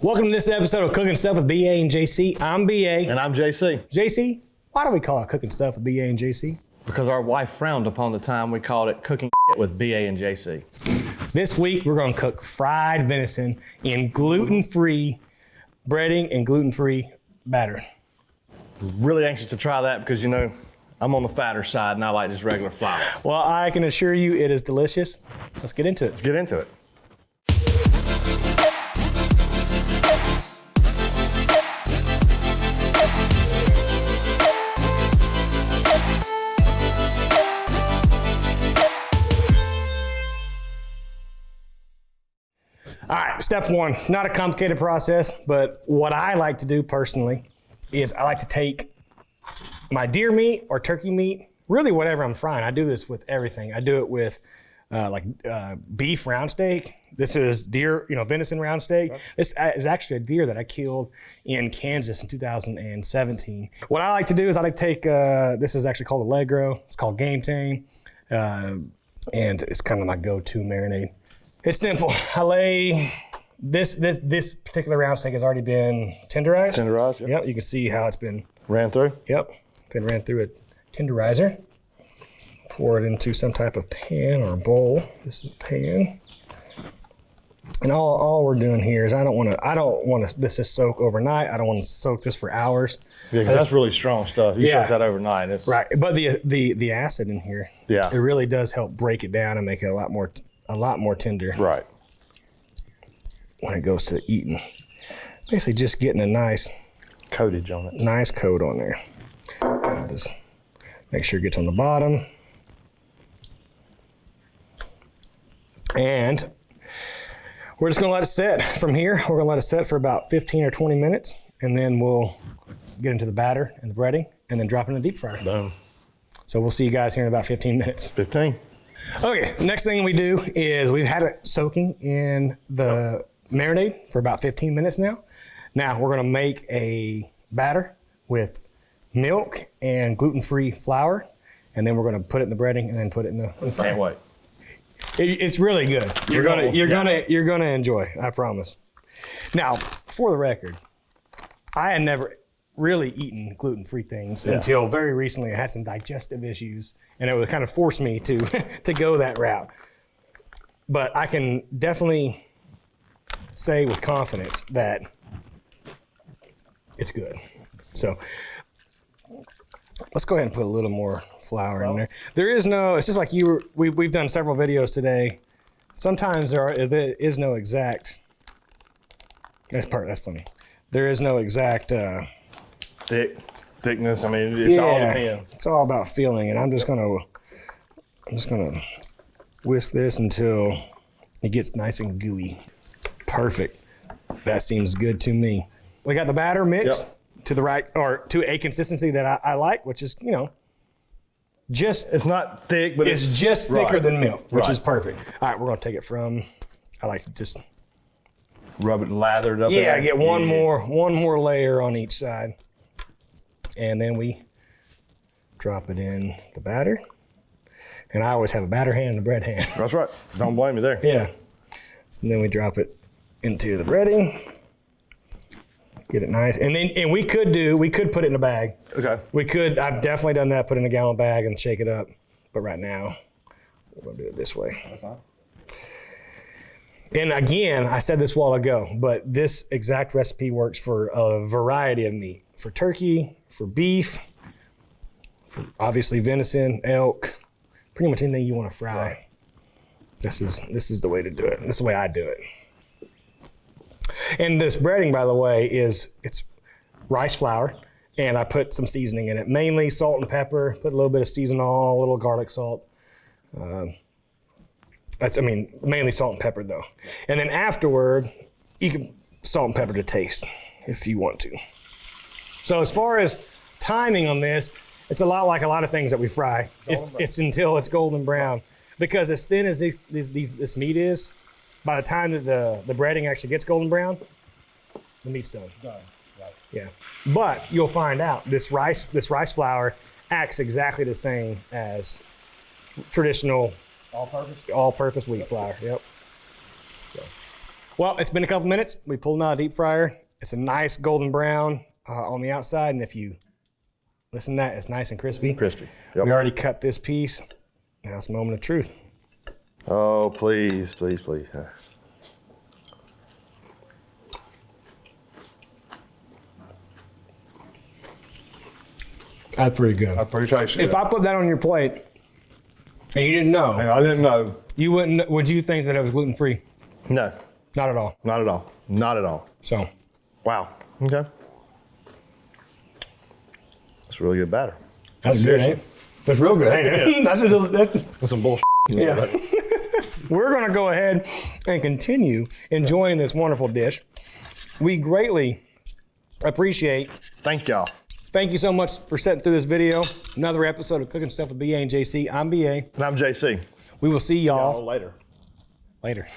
Welcome to this episode of Cooking Stuff with BA and JC. I'm BA. And I'm JC. JC, why do we call it Cooking Stuff with BA and JC? Because our wife frowned upon the time we called it Cooking with BA and JC. This week, we're going to cook fried venison in gluten-free breading and gluten-free batter. Really anxious to try that because, you know, I'm on the fatter side and I like just regular flour. Well, I can assure you it is delicious. Let's get into it. Let's get into it. All right, step one, not a complicated process, but what I like to do personally is I like to take my deer meat or turkey meat, really whatever I'm frying. I do this with everything. I do it with beef round steak. This is deer, venison round steak. This is actually a deer that I killed in Kansas in 2017. What I like to do is I like to take, this is actually called Allegro. It's called Game Tame. And it's kind of my go-to marinade. It's simple. I lay this particular round steak has already been tenderized. Tenderized, Yep. You can see how it's been ran through. Yep. Been ran through a tenderizer. Pour it into some type of pan or a bowl. This is a pan. And all we're doing here is I don't want this to soak overnight. I don't want to soak this for hours. Yeah, because that's really strong stuff. You soak that overnight. It's right. But the acid in here, it really does help break it down and make it a lot more tender. Right. When it goes to eating. Basically just getting a nice coatage on it. Nice coat on there. Just make sure it gets on the bottom. And we're just gonna let it set from here. We're gonna let it set for about 15 or 20 minutes, and then we'll get into the batter and the breading, and then drop it in the deep fryer. Boom. So we'll see you guys here in about 15 minutes. 15. Okay, next thing we do is we've had it soaking in the marinade for about 15 minutes now. Now we're gonna make a batter with milk and gluten-free flour, and then we're gonna put it in the breading and then put it in the fryer. Can't wait. It's really good. You're gonna enjoy, I promise. Now, for the record, I had never really eaten gluten-free things until very recently. I had some digestive issues, and it would kind of force me to to go that route. But I can definitely say with confidence that it's good. So let's go ahead and put a little more flour in there. There is no, it's just like we've done several videos today. Sometimes there is no exact, that's plenty. There is no exact thickness. I mean, it's all depends. It's all about feeling, and I'm just gonna whisk this until it gets nice and gooey. Perfect. That seems good to me. We got the batter mixed to the right, or to a consistency that I like, which is, just. It's not thick, but it's just thicker than milk, which is perfect. All right, we're gonna take it from, I like to just rub it and lather it up. Yeah, get one more layer on each side. And then we drop it in the batter. And I always have a batter hand and a bread hand. That's right. Don't blame me there. Yeah. And then we drop it into the breading. Get it nice. And we could put it in a bag. Okay. I've definitely done that, put it in a gallon bag and shake it up. But right now, we're gonna do it this way. That's fine. And again, I said this a while ago, but this exact recipe works for a variety of meat. For turkey, for beef, for obviously venison, elk, pretty much anything you want to fry. Right. This is the way to do it. This is the way I do it. And this breading, by the way, it's rice flour, and I put some seasoning in it, mainly salt and pepper, put a little bit of seasoning, a little garlic salt. Mainly salt and pepper though. And then afterward, you can salt and pepper to taste if you want to. So as far as timing on this, it's a lot like a lot of things that we fry. It's until it's golden brown. Because as thin as this meat is, by the time that the breading actually gets golden brown, the meat's done. Right. Yeah. But you'll find out this rice flour acts exactly the same as traditional all-purpose wheat flour. Yep. So Well, it's been a couple minutes. We pulled them out of the deep fryer. It's a nice golden brown on the outside, and if you listen to that, it's nice and crispy. Crispy. Yep. We already cut this piece. Now it's a moment of truth. Oh, please, please, please. That's pretty good. That's pretty tasty. If I put that on your plate and you didn't know, I didn't know. you wouldn't. Would you think that it was gluten free? No, Not at all. not at all. Not at all. So Wow. Okay. That's really good batter. that's good. Ain't it? That's real good. Ain't it? That's That's some bullshit. yeah. We're gonna go ahead and continue enjoying this wonderful dish. We greatly appreciate. Thank y'all. Thank you so much for sitting through this video. Another episode of Cooking Stuff with BA and JC. I'm BA. And I'm JC. We will see y'all Later. later.